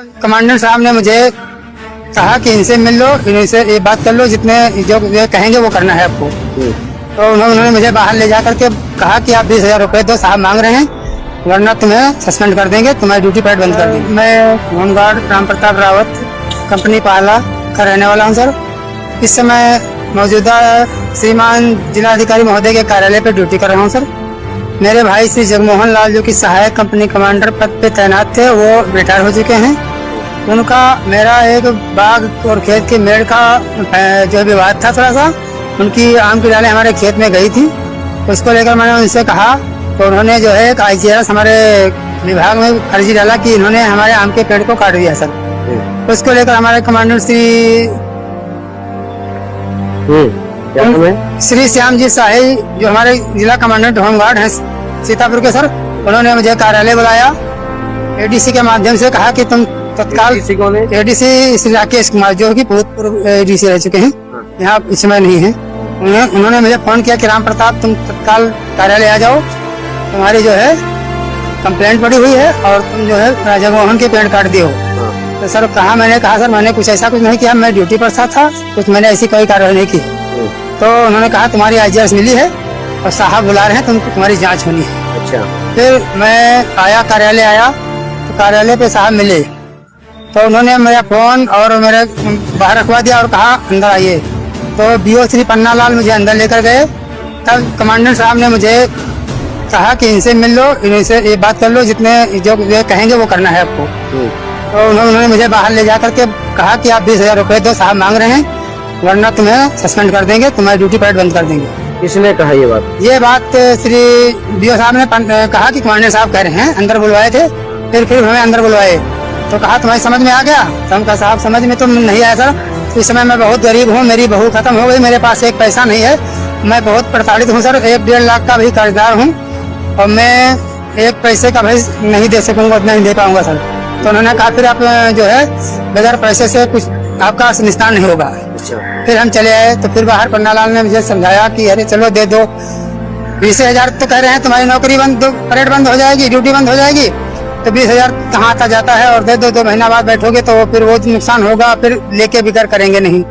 Commandant साहब ने मुझे कहा कि इनसे मिल लो, इनसे ये बात कर लो, जितने जो ये कहेंगे वो करना है आपको। तो उन्होंने मुझे बाहर ले जा करके कहा कि आप 20,000 रुपए दो, साहब मांग रहे हैं, वरना तुम्हें सस्पेंड कर देंगे, तुम्हारी ड्यूटी पैड बंद कर देंगे। मैं होमगार्ड राम प्रताप रावत, कंपनी पाला का रहने वाला हूँ सर। इस समय मौजूदा श्रीमान जिलाधिकारी महोदय के कार्यालय पर ड्यूटी कर रहा हूँ सर। मेरे भाई श्री जगमोहन लाल जो कि सहायक कंपनी कमांडर पद पे तैनात थे, वो रिटायर हो चुके हैं। उनका मेरा एक बाग और खेत के मेड़ का जो विवाद था थोड़ा सा, उनकी आम की डालें हमारे खेत में गई थी, उसको लेकर मैंने उनसे कहा, तो उन्होंने जो है एक IGRS हमारे विभाग में अर्जी डाला कि इन्होंने हमारे आम के पेड़ को काट दिया सर। उसको लेकर हमारे कमांडर श्री श्याम जी शाही जो हमारे जिला कमांडेंट होमगार्ड हैं सीतापुर के सर, उन्होंने मुझे कार्यालय बुलाया। ADC के माध्यम से कहा कि तुम तत्काल ADC श्री राकेश कुमार जो कि भूतपूर्व ADC रह चुके हैं, यहाँ इस समय नहीं है। उन्होंने मुझे फोन किया कि राम प्रताप तुम तत्काल कार्यालय आ जाओ, तुम्हारी जो है कंप्लेंट पड़ी हुई है और तुम जो है जगमोहन के पेड़ काट दिए हो। तो सर कहा, मैंने कहा सर मैंने कुछ ऐसा कुछ नहीं किया, मैं ड्यूटी पर था, कुछ मैंने ऐसी कोई कार्रवाई नहीं की। तो उन्होंने कहा तुम्हारी IGRS मिली है और साहब बुला रहे हैं, तुम्हारी जांच होनी है। अच्छा। फिर मैं आया, कार्यालय आया, तो कार्यालय पे साहब मिले, तो उन्होंने मेरा फोन और मेरे बाहर रखवा दिया और कहा अंदर आइए। तो BO श्री पन्ना लाल मुझे अंदर लेकर गए। तब कमांडेंट साहब ने मुझे कहा कि इनसे मिल लो, इनसे ये बात कर लो, जितने जो ये कहेंगे वो करना है आपको। तो उन्होंने मुझे बाहर ले जा करके कहा कि आप 20,000 रुपए दो, साहब मांग रहे हैं, वरना तुम्हें सस्पेंड कर देंगे, तुम्हारी ड्यूटी पैड बंद कर देंगे। किसने कहा ये बात? ये बात श्री BO साहब ने कहा कि कमांडेंट साहब कह रहे हैं, अंदर बुलवाए थे। फिर हमें अंदर बुलवाए तो कहा तुम्हारी समझ में आ गया? तो हम कहा साहब समझ में तो नहीं आया सर, इस समय मैं बहुत गरीब हूँ, मेरी बहू खत्म हो गई, मेरे पास एक पैसा नहीं है, मैं बहुत प्रताड़ित हूँ सर, 1-1.5 लाख का भी कर्जदार हूँ और मैं एक पैसे का भी नहीं दे सकूंगा, उतना नहीं दे पाऊंगा सर। तो उन्होंने कहा फिर आप जो है बगैर पैसे से कुछ आपका निस्तार नहीं होगा। फिर हम चले आए, तो फिर बाहर पन्नालाल ने मुझे समझाया कि अरे चलो दे दो, 20,000 तो कह रहे हैं, तुम्हारी नौकरी बंद, परेड बंद हो जाएगी, ड्यूटी बंद हो जाएगी, तो 20,000 कहाँ आता जाता है, और दे दो, 2 महीना बाद बैठोगे तो फिर वो नुकसान होगा, फिर लेके बिगर करेंगे नहीं।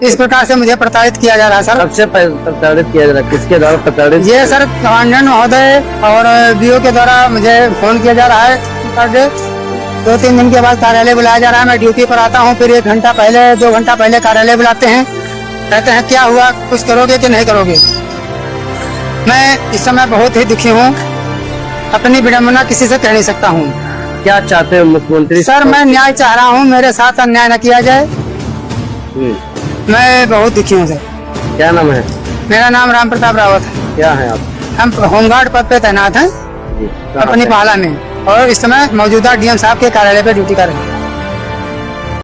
इस प्रकार से मुझे प्रताड़ित किया जा रहा है सर। सबसे प्रताड़ित किया जा रहा है, किसके द्वारा प्रताड़ित? ये सर कमांडेंट महोदय और BO के द्वारा मुझे फोन किया जा रहा है। 2-3 दिन के बाद कार्यालय बुलाया जा रहा है, मैं ड्यूटी पर आता हूँ, फिर 1 घंटा पहले 2 घंटा पहले कार्यालय बुलाते हैं, कहते हैं क्या हुआ, कुछ करोगे कि नहीं करोगे। मैं इस समय बहुत ही दुखी हूँ, अपनी विडम्बना किसी से कह नहीं सकता हूँ। क्या चाहते हैं मुख्यमंत्री? सर मैं न्याय चाह रहा हूँ, मेरे साथ अन्याय न किया जाए। मैं बहुत दुखी हूँ सर। क्या नाम है? मेरा नाम राम प्रताप रावत है। क्या है आप? हम होमगार्ड पद पे तैनात हैं अपनी पाला में, और इस समय मौजूदा DM साहब के कार्यालय पे ड्यूटी कर रहे हैं।